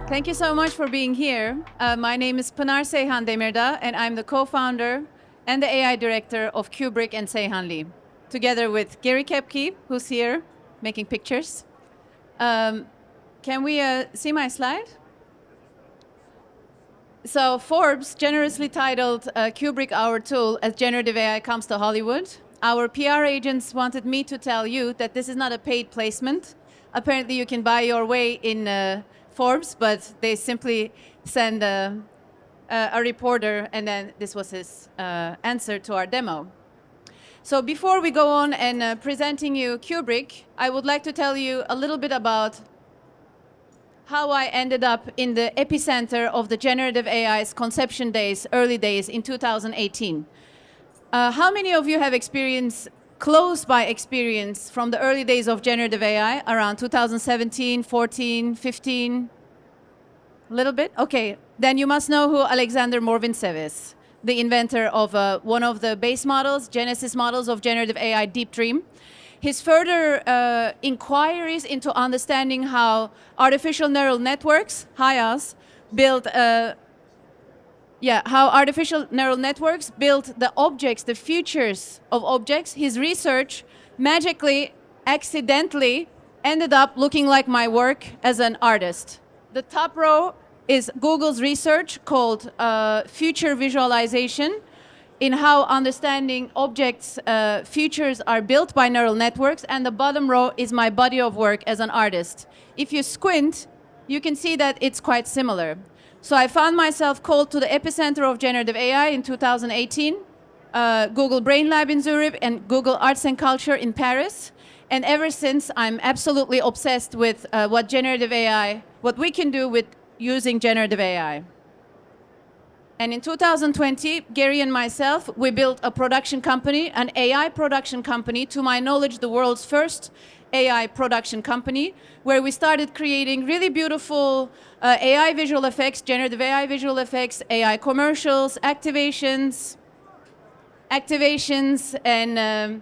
Thank you so much for being here. My name is Pinar Seyhan Demirdag, and I'm the co-founder and the AI director of Cuebric and Seyhan, together with Gary Kepke, who's here making pictures. Can we see my slide? So Forbes generously titled Cuebric Our Tool as Generative AI Comes to Hollywood. Our PR agents wanted me to tell you that this is not a paid placement. Apparently you can buy your way in Forbes, but they simply send a reporter, and then this was his answer to our demo. So before we go on and presenting you Cuebric, I would like to tell you a little bit about how I ended up in the epicenter of the generative AI's conception days, early days in 2018. How many of you have experience, close by experience, from the early days of generative AI, around 2017, 14, 15? A little bit? Okay, then you must know who Alexander Morvintsev is, the inventor of one of the base models, Genesis models of generative AI, Deep Dream. His further inquiries into understanding how artificial neural networks, how artificial neural networks build the objects, the features of objects. His research magically, accidentally ended up looking like my work as an artist. The top row is Google's research called future visualization, in how understanding objects' features are built by neural networks, and the bottom row is my body of work as an artist. If you squint, you can see that it's quite similar. So I found myself called to the epicenter of generative AI in 2018, Google Brain Lab in Zurich and Google Arts and Culture in Paris. And ever since, I'm absolutely obsessed with what generative AI, what we can do with using generative AI. And in 2020, Gary and myself, we built a production company, an AI production company, to my knowledge, the world's first AI production company, where we started creating really beautiful AI visual effects, generative AI visual effects, AI commercials, activations, and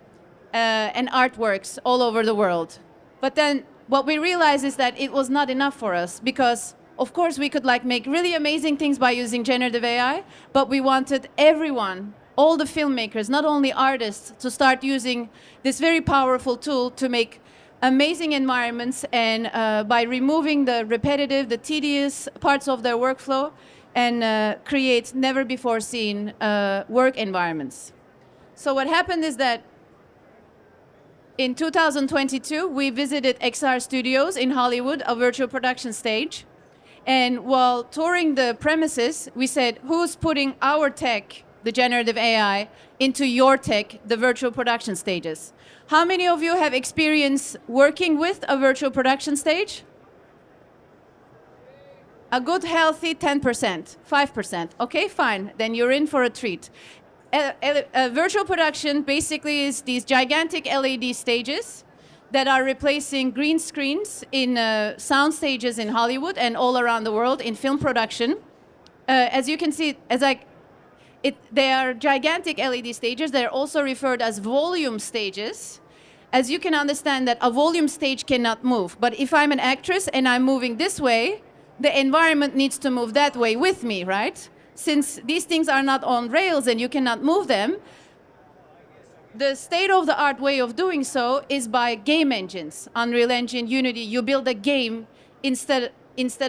artworks all over the world. But then what we realized is that it was not enough for us, because of course we could make really amazing things by using generative AI, but we wanted everyone, all the filmmakers, not only artists, to start using this very powerful tool to make amazing environments, and by removing the repetitive, the tedious parts of their workflow, and create never before seen work environments. So what happened is that in 2022, we visited XR Studios in Hollywood, a virtual production stage. And while touring the premises, we said, who's putting our tech, the generative AI, into your tech, the virtual production stages? How many of you have experience working with a virtual production stage? A good, healthy 10%, 5%. Okay, fine. Then you're in for a treat. A virtual production basically is these gigantic LED stages that are replacing green screens in sound stages in Hollywood and all around the world in film production. As you can see, they are gigantic LED stages. They're also referred as volume stages. As you can understand that a volume stage cannot move. But if I'm an actress and I'm moving this way, the environment needs to move that way with me, right? Since these things are not on rails and you cannot move them, the state-of-the-art way of doing so is by game engines. Unreal Engine, Unity, you build a game instead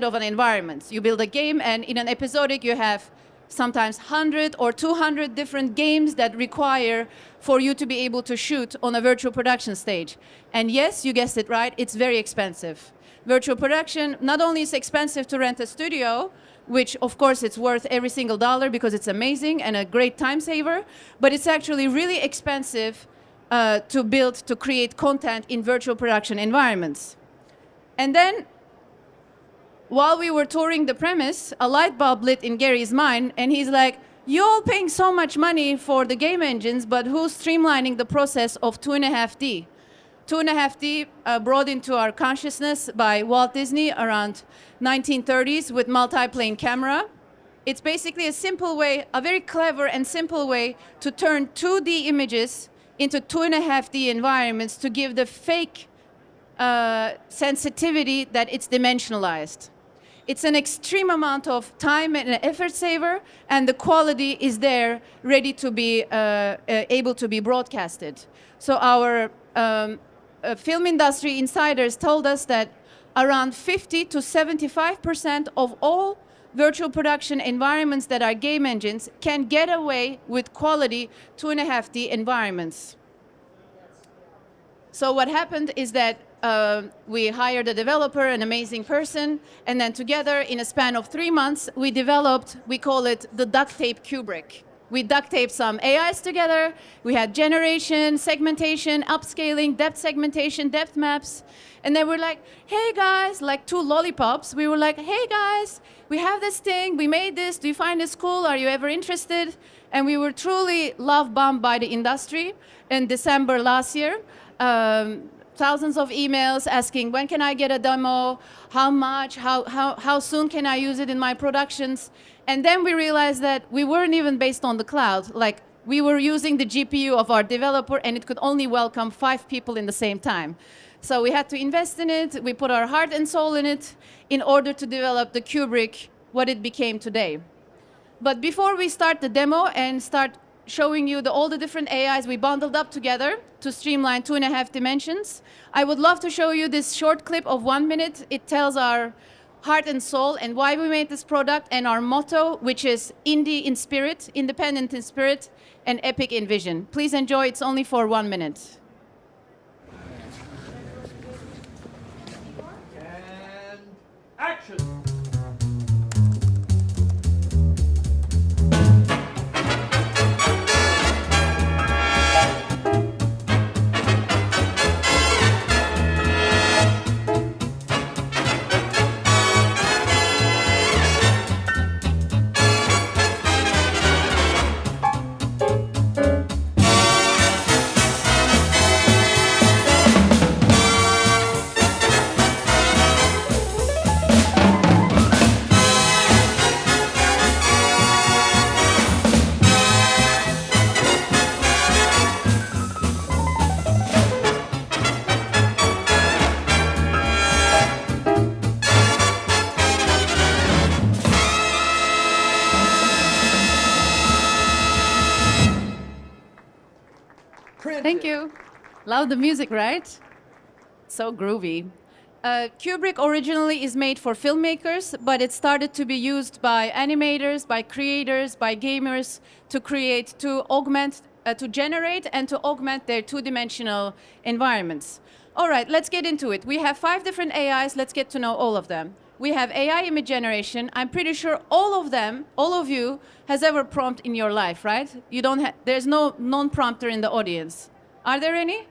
of an environment. You build a game, and in an episodic you have sometimes 100 or 200 different games that require for you to be able to shoot on a virtual production stage. And yes, you guessed it right, it's very expensive. Virtual production, not only is expensive to rent a studio, which of course it's worth every single dollar because it's amazing and a great time saver, but it's actually really expensive to create content in virtual production environments. And then, while we were touring the premise, a light bulb lit in Gary's mind, and he's like, you're all paying so much money for the game engines, but who's streamlining the process of 2.5D? 2.5D brought into our consciousness by Walt Disney around 1930s with multi-plane camera. It's basically a simple way, a very clever and simple way to turn 2D images into 2.5D environments to give the fake sensitivity that it's dimensionalized. It's an extreme amount of time and effort saver, and the quality is there, ready to be able to be broadcasted. So our film industry insiders told us that around 50 to 75% of all virtual production environments that are game engines can get away with quality 2.5D environments. So what happened is that we hired a developer, an amazing person, and then together in a span of 3 months, we developed, we call it the duct tape Cuebric. We duct taped some AIs together. We had generation, segmentation, upscaling, depth segmentation, depth maps. And then we're like, hey guys, like two lollipops. We were like, hey guys, we have this thing. We made this. Do you find this cool? Are you ever interested? And we were truly love bombed by the industry in December last year. Thousands of emails asking, when can I get a demo? How much? How soon can I use it in my productions? And then we realized that we weren't even based on the cloud. Like, we were using the GPU of our developer, and it could only welcome 5 people in the same time. So we had to invest in it. We put our heart and soul in it in order to develop the Cuebric, what it became today. But before we start the demo and start showing you all the different AIs we bundled up together to streamline 2.5 dimensions, I would love to show you this short clip of 1 minute. It tells our heart and soul and why we made this product and our motto, which is indie in spirit, independent in spirit, and epic in vision. Please enjoy. It's only for 1 minute. And action! Thank you. Love the music, right? So groovy. Cuebric originally is made for filmmakers, but it started to be used by animators, by creators, by gamers to create, to augment, to generate and to augment their 2-dimensional environments. All right, let's get into it. We have 5 different AIs. Let's get to know all of them. We have AI image generation. I'm pretty sure all of them, all of you, has ever prompt in your life, right? You don't there's no non-prompter in the audience. Are there any?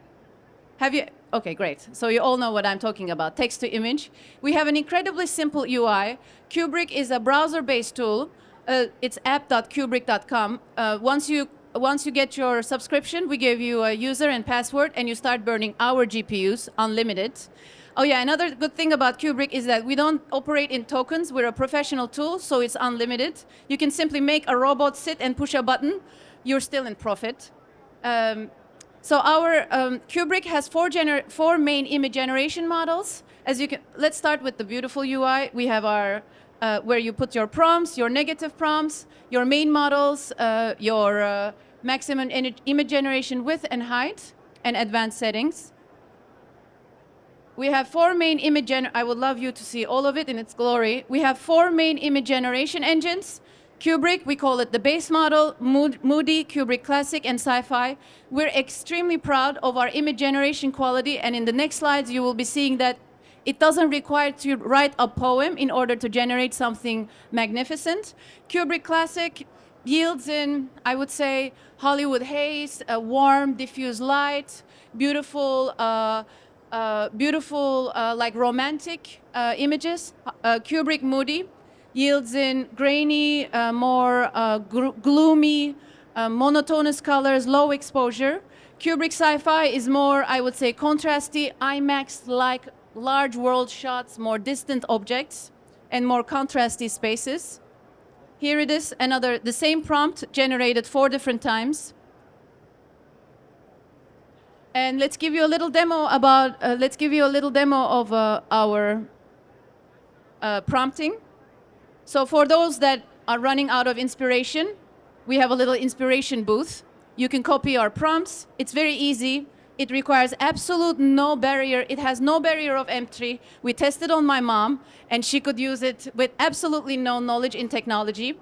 Have you? Okay, great. So you all know what I'm talking about, text to image. We have an incredibly simple UI. Cuebric is a browser-based tool. It's app.cuebric.com. Once you get your subscription, we give you a user and password, and you start burning our GPUs, unlimited. Oh yeah, another good thing about Cuebric is that we don't operate in tokens. We're a professional tool, so it's unlimited. You can simply make a robot sit and push a button. You're still in profit. So our Cuebric has 4 main image generation models. As you can, let's start with the beautiful UI. We have our where you put your prompts, your negative prompts, your main models, your maximum image generation width and height, and advanced settings. We have 4 main image I would love you to see all of it in its glory. We have 4 main image generation engines. Cuebric, we call it the base model, Moody, Cuebric Classic, and Sci-Fi. We're extremely proud of our image generation quality, and in the next slides you will be seeing that it doesn't require to write a poem in order to generate something magnificent. Cuebric Classic yields in, I would say, Hollywood haze, a warm, diffuse light, beautiful, like romantic images. Cuebric Moody yields in grainy, more gloomy, monotonous colors, low exposure. Cuebric Sci-Fi is more, I would say, contrasty, IMAX-like large world shots, more distant objects, and more contrasty spaces. Here it is, the same prompt generated 4 different times. And let's give you a little demo of our prompting. So for those that are running out of inspiration, we have a little inspiration booth. You can copy our prompts. It's very easy. It requires absolute no barrier. It has no barrier of entry. We tested on my mom, and she could use it with absolutely no knowledge in technology.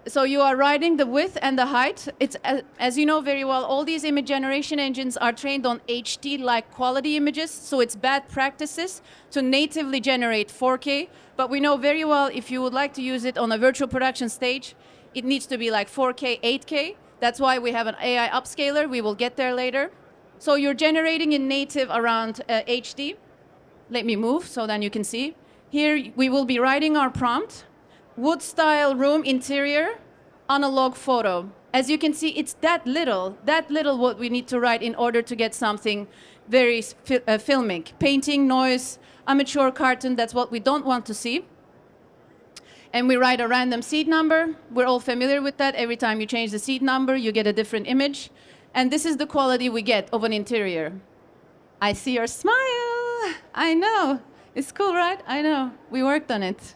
So you are writing the width and the height. It's, as you know very well, all these image generation engines are trained on HD-like quality images, so it's bad practices to natively generate 4K. But we know very well if you would like to use it on a virtual production stage, it needs to be like 4K, 8K. That's why we have an AI upscaler. We will get there later. So you're generating in native around HD. Let me move so then you can see. Here we will be writing our prompt. Wood style room interior, analog photo. As you can see, it's that little what we need to write in order to get something very filmic. Painting, noise, amateur cartoon, that's what we don't want to see. And we write a random seed number. We're all familiar with that. Every time you change the seed number, you get a different image. And this is the quality we get of an interior. I see your smile. I know. It's cool, right? I know. We worked on it.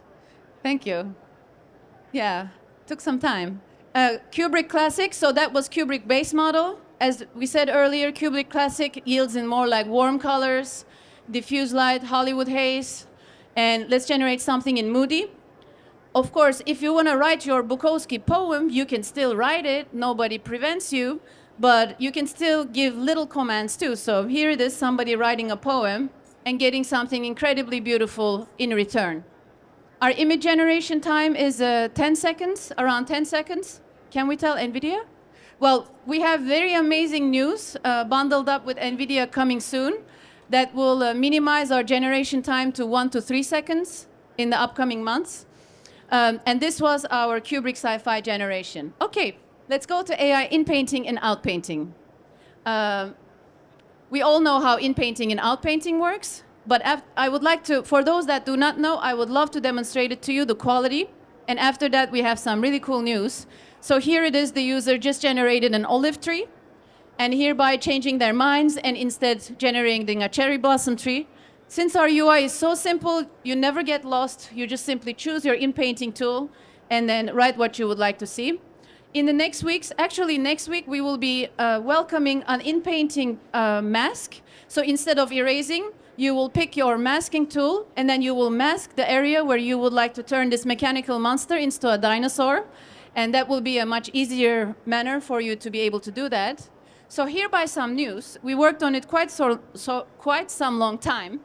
Thank you. Yeah, took some time. Cuebric Classic, so that was Cuebric base model. As we said earlier, Cuebric Classic yields in more like warm colors, diffuse light, Hollywood haze, and let's generate something in moody. Of course, if you want to write your Bukowski poem, you can still write it. Nobody prevents you, but you can still give little commands too. So here it is, somebody writing a poem and getting something incredibly beautiful in return. Our image generation time is 10 seconds, around 10 seconds. Can we tell NVIDIA? Well, we have very amazing news bundled up with NVIDIA coming soon that will minimize our generation time to 1 to 3 seconds in the upcoming months. And this was our Cuebric sci-fi generation. Okay, let's go to AI in painting and out painting. We all know how in painting and out painting works. But I would like to, for those that do not know, I would love to demonstrate it to you, the quality. And after that, we have some really cool news. So here it is, the user just generated an olive tree, and hereby changing their minds and instead generating a cherry blossom tree. Since our UI is so simple, you never get lost. You just simply choose your in-painting tool and then write what you would like to see. In the next weeks, actually next week, we will be welcoming an in-painting mask. So instead of erasing, you will pick your masking tool, and then you will mask the area where you would like to turn this mechanical monster into a dinosaur. And that will be a much easier manner for you to be able to do that. So hereby some news. We worked on it quite some long time.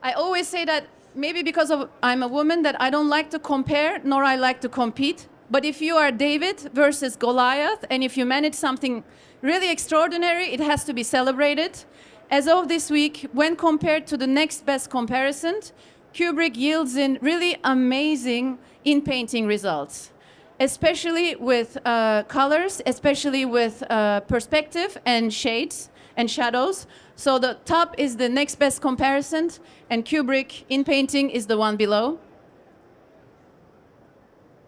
I always say that maybe because I'm a woman that I don't like to compare, nor I like to compete. But if you are David versus Goliath, and if you manage something really extraordinary, it has to be celebrated. As of this week, when compared to the next best comparison, Cuebric yields in really amazing in-painting results, especially with colors, especially with perspective and shades and shadows. So the top is the next best comparison, and Cuebric in-painting is the one below.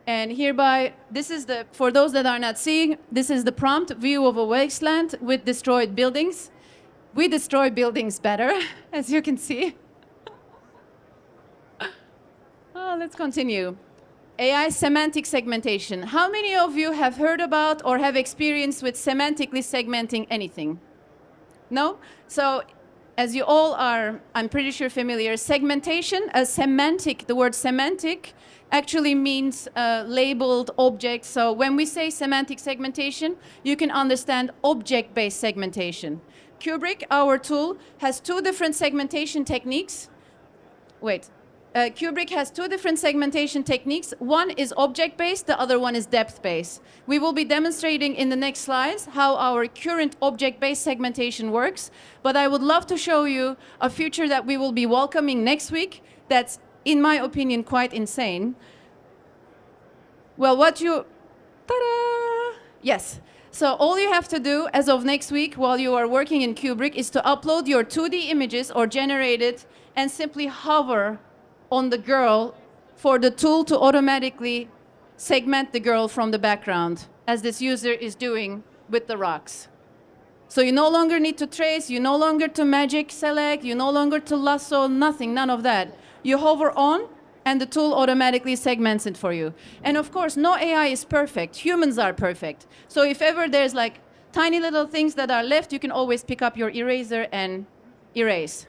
And hereby, this is the, for those that are not seeing, this is the prompt view of a wasteland with destroyed buildings. We destroy buildings better, as you can see. Oh, let's continue. AI semantic segmentation. How many of you have heard about or have experience with semantically segmenting anything? No? So, as you all are, I'm pretty sure familiar, segmentation, the word semantic actually means labeled objects. So when we say semantic segmentation, you can understand object-based segmentation. Cuebric, our tool, has two different segmentation techniques. Cuebric has two different segmentation techniques. One is object-based, the other one is depth-based. We will be demonstrating in the next slides how our current object-based segmentation works, but I would love to show you a feature that we will be welcoming next week that's, in my opinion, quite insane. Well, ta-da! Yes. So all you have to do as of next week while you are working in Cuebric is to upload your 2D images or generate it and simply hover on the girl for the tool to automatically segment the girl from the background, as this user is doing with the rocks. So you no longer need to trace, you no longer to magic select, you no longer to lasso, nothing, none of that. You hover on and the tool automatically segments it for you. And of course, no AI is perfect. Humans are perfect. So if ever there's like tiny little things that are left, you can always pick up your eraser and erase.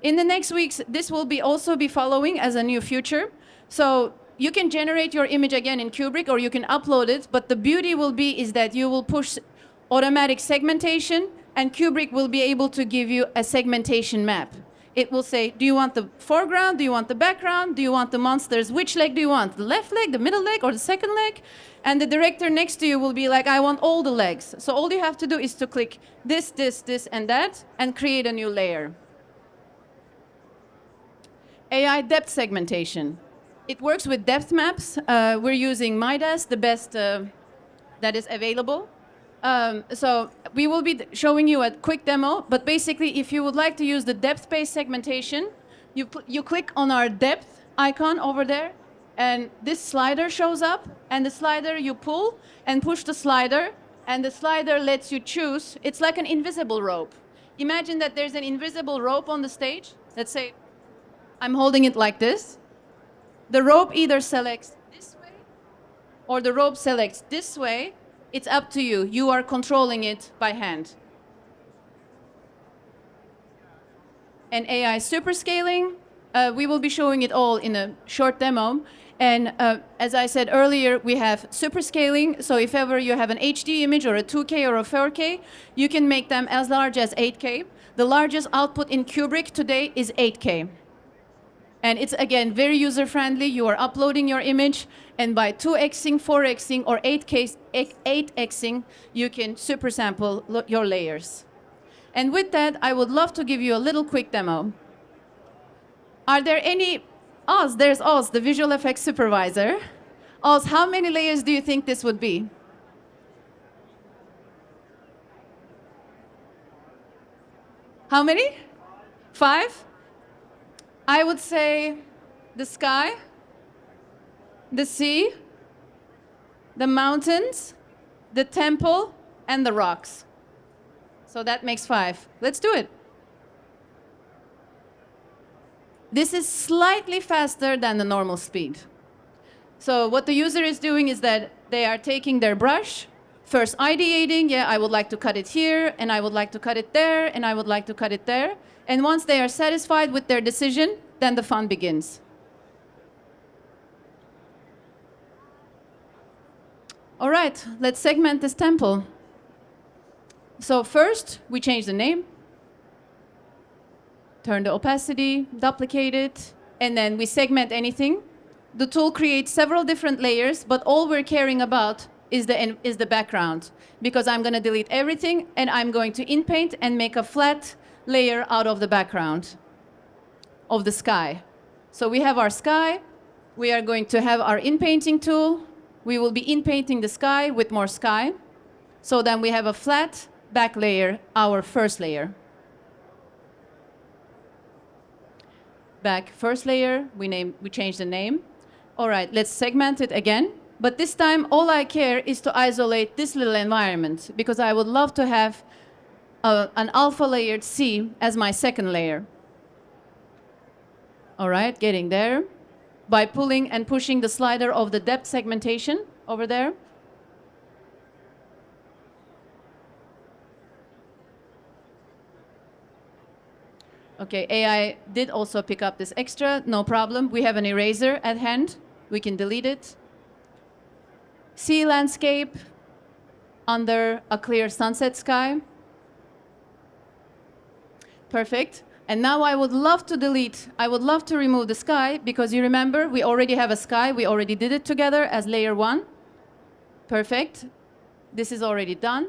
In the next weeks, this will also be following as a new feature. So you can generate your image again in Cuebric, or you can upload it, but the beauty will be is that you will push automatic segmentation, and Cuebric will be able to give you a segmentation map. It will say, do you want the foreground, do you want the background, do you want the monsters, which leg do you want, the left leg, the middle leg, or the second leg? And the director next to you will be like, I want all the legs. So all you have to do is to click this, this, this, and that, and create a new layer. AI depth segmentation. It works with depth maps. We're using Midas, the best that is available. So we will be showing you a quick demo, but basically if you would like to use the depth-based segmentation, you click on our depth icon over there, and this slider shows up, and the slider you pull and push the slider, and the slider lets you choose. It's like an invisible rope. Imagine that there's an invisible rope on the stage. Let's say I'm holding it like this. The rope either selects this way or the rope selects this way. It's up to you. You are controlling it by hand. And AI super scaling, we will be showing it all in a short demo. And as I said earlier, we have super scaling. So if ever you have an HD image or a 2K or a 4K, you can make them as large as 8K. The largest output in Cuebric today is 8K. And it's, again, very user-friendly. You are uploading your image, and by 2xing, 4xing, or 8xing, you can super sample your layers. And with that, I would love to give you a little quick demo. Are there any... Oz, there's Oz, the visual effects supervisor. Oz, how many layers do you think this would be? How many? 5? I would say the sky, the sea, the mountains, the temple, and the rocks. So that makes 5. Let's do it. This is slightly faster than the normal speed. So what the user is doing is that they are taking their brush, first ideating, yeah, I would like to cut it here, and I would like to cut it there, and I would like to cut it there. And once they are satisfied with their decision, then the fun begins. All right, let's segment this temple. So first, we change the name, turn the opacity, duplicate it, and then we segment anything. The tool creates several different layers, but all we're caring about is the background, because I'm going to delete everything, and I'm going to inpaint and make a flat layer out of the background of the sky. So we have our sky. We are going to have our inpainting tool. We will be inpainting the sky with more sky. So then we have a flat back layer, our first layer. Back first layer, we change the name. All right, let's segment it again. But this time, all I care is to isolate this little environment, because I would love to have an alpha layered sea as my second layer. All right, getting there. By pulling and pushing the slider of the depth segmentation over there. Okay, AI did also pick up this extra, no problem. We have an eraser at hand. We can delete it. Sea landscape under a clear sunset sky. Perfect. And now I would love to remove the sky, because you remember we already have a sky. We already did it together as layer 1. Perfect. This is already done.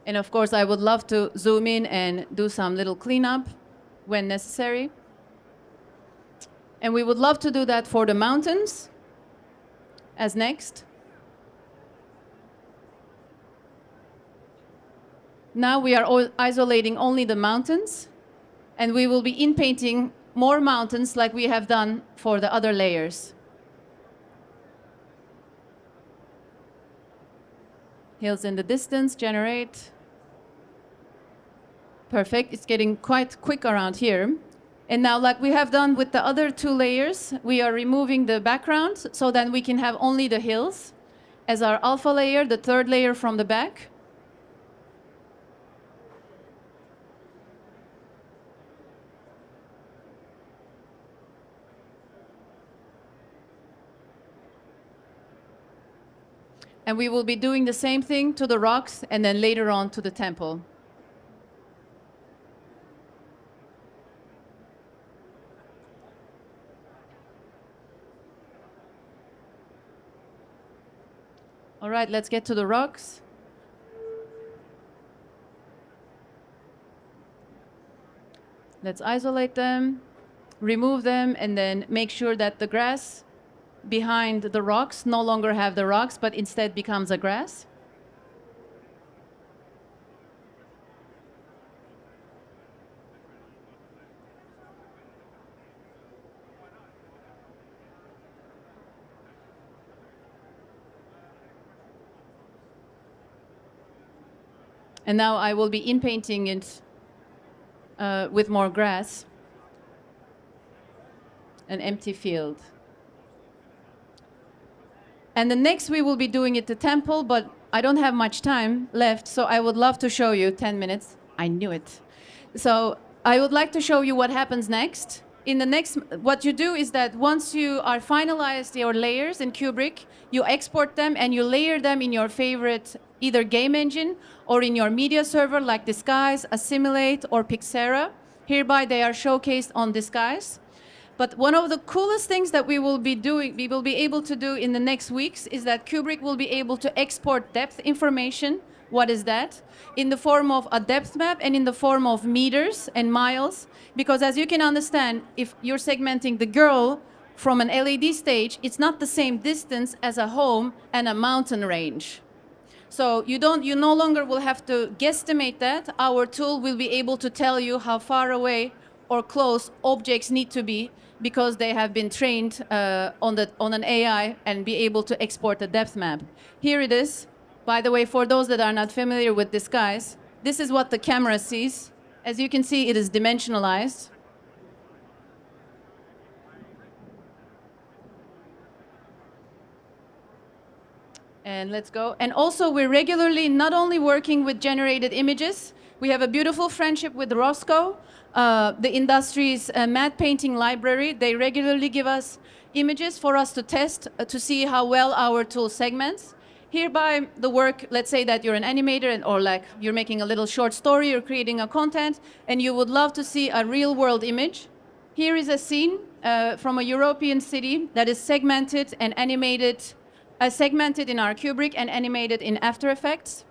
And of course, I would love to zoom in and do some little cleanup when necessary. And we would love to do that for the mountains as next. Now we are isolating only the mountains, and we will be inpainting more mountains like we have done for the other layers. Hills in the distance, generate. Perfect. It's getting quite quick around here. And now, like we have done with the other 2 layers, we are removing the background so that we can have only the hills as our alpha layer, the 3rd layer from the back. And we will be doing the same thing to the rocks and then later on to the temple. All right, let's get to the rocks. Let's isolate them, remove them, and then make sure that the grass behind the rocks no longer have the rocks, but instead becomes a grass. And now I will be in-painting it with more grass, an empty field. And the next we will be doing it the temple, but I don't have much time left, so I would love to show you 10 minutes. I knew it. So I would like to show you what happens next. In the next, what you do is that once you are finalized your layers in Cuebric, you export them and you layer them in your favorite either game engine or in your media server like Disguise, Assimilate, or Pixera. Hereby they are showcased on Disguise. But one of the coolest things that we will be able to do in the next weeks is that Cuebric will be able to export depth information. What is that? In the form of a depth map and in the form of meters and miles. Because as you can understand, if you're segmenting the girl from an LED stage, it's not the same distance as a home and a mountain range. So you no longer will have to guesstimate that. Our tool will be able to tell you how far away or close objects need to be because they have been trained on an AI and be able to export a depth map. Here it is. By the way, for those that are not familiar with Disguise, this is what the camera sees. As you can see, it is dimensionalized. And let's go. And also, we're regularly not only working with generated images, we have a beautiful friendship with Roscoe, the industry's matte painting library. They regularly give us images for us to test to see how well our tool segments. Hereby, the work, let's say that you're an animator or like you're making a little short story or creating a content, and you would love to see a real-world image. Here is a scene from a European city that is segmented and animated, segmented in our Cuebric and animated in After Effects.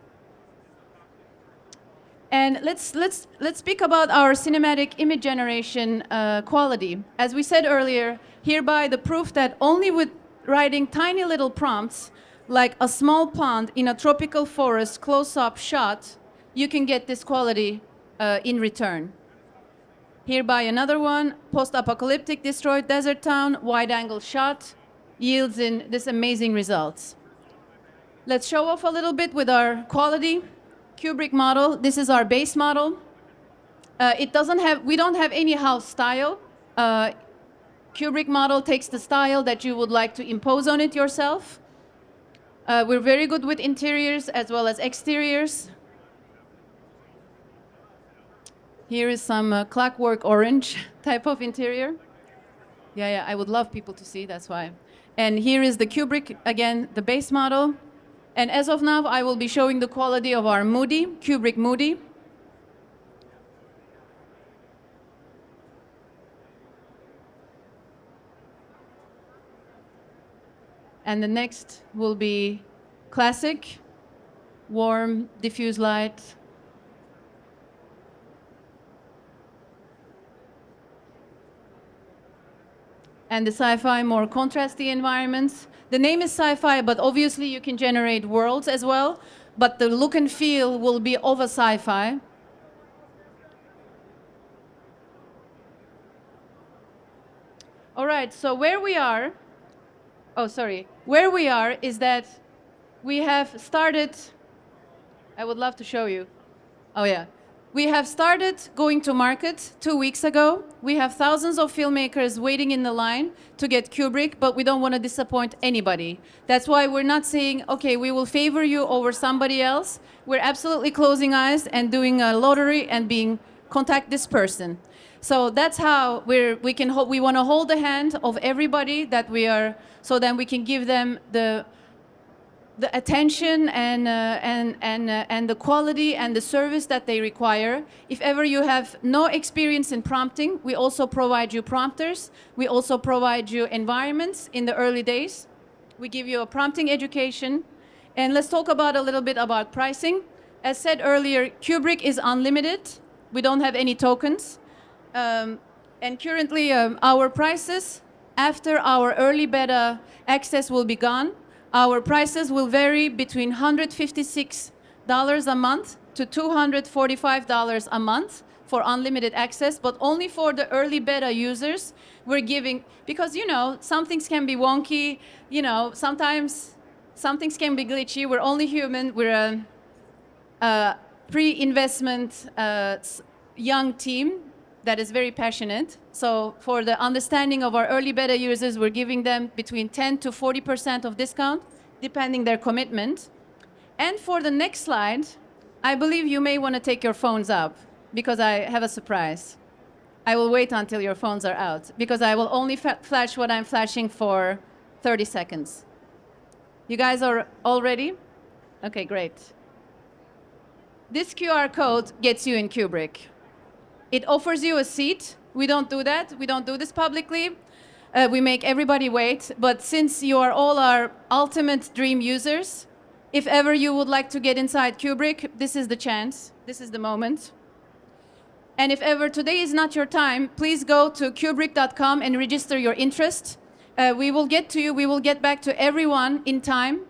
And let's speak about our cinematic image generation quality. As we said earlier, hereby the proof that only with writing tiny little prompts, like a small pond in a tropical forest close-up shot, you can get this quality in return. Hereby another one, post-apocalyptic destroyed desert town, wide-angle shot, yields in this amazing results. Let's show off a little bit with our quality. Cuebric model, this is our base model. We don't have any house style. Cuebric model takes the style that you would like to impose on it yourself. We're very good with interiors as well as exteriors. Here is some clockwork orange type of interior. Yeah, I would love people to see, that's why. And here is the Cuebric, again, the base model. And as of now, I will be showing the quality of our Moody, Cuebric Moody. And the next will be classic, warm, diffuse light. And the sci-fi, more contrasty environments. The name is sci-fi, but obviously you can generate worlds as well. But the look and feel will be of a sci-fi. All right, so where we are is that we have started, I would love to show you. Oh yeah, We have started going to market 2 weeks ago. We have thousands of filmmakers waiting in the line to get Cuebric, but we don't want to disappoint anybody. That's why we're not saying, okay, we will favor you over somebody else. We're absolutely closing eyes and doing a lottery and contact this person. So that's how we want to hold the hand of everybody so then we can give them the attention and the quality and the service that they require. If ever you have no experience in prompting, we also provide you prompters. We also provide you environments in the early days. We give you a prompting education. And let's talk a little bit about pricing. As said earlier, Cuebric is unlimited. We don't have any tokens. And currently, our prices after our early beta access will be gone. Our prices will vary between $156 a month to $245 a month for unlimited access, but only for the early beta users we're giving, because, some things can be wonky, sometimes some things can be glitchy. We're only human. We're a pre-investment young team that is very passionate. So for the understanding of our early beta users, we're giving them between 10 to 40% of discount, depending their commitment. And for the next slide, I believe you may want to take your phones up because I have a surprise. I will wait until your phones are out because I will only flash what I'm flashing for 30 seconds. You guys are all ready? Okay, great. This QR code gets you in Cuebric. It offers you a seat. We don't do that. We don't do this publicly. We make everybody wait. But since you are all our ultimate dream users, if ever you would like to get inside Cuebric, this is the chance. This is the moment. And if ever today is not your time, please go to Cuebric.com and register your interest. We will get to you. We will get back to everyone in time.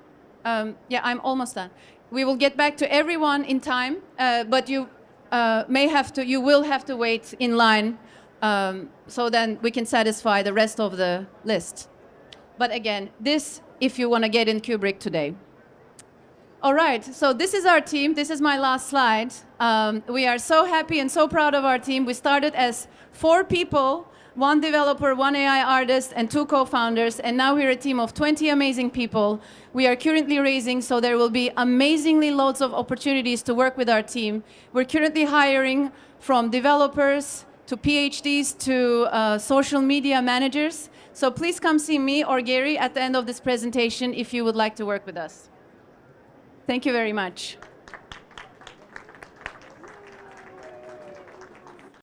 Yeah, I'm almost done. We will get back to everyone in time, but you will have to wait in line so then we can satisfy the rest of the list. But again, this if you want to get in Cuebric today. All right, so this is our team. This is my last slide. We are so happy and so proud of our team. We started as 4 people, 1 developer, 1 AI artist, and 2 co-founders, and now we're a team of 20 amazing people. We are currently raising, so there will be amazingly loads of opportunities to work with our team. We're currently hiring from developers to PhDs to social media managers. So please come see me or Gary at the end of this presentation if you would like to work with us. Thank you very much.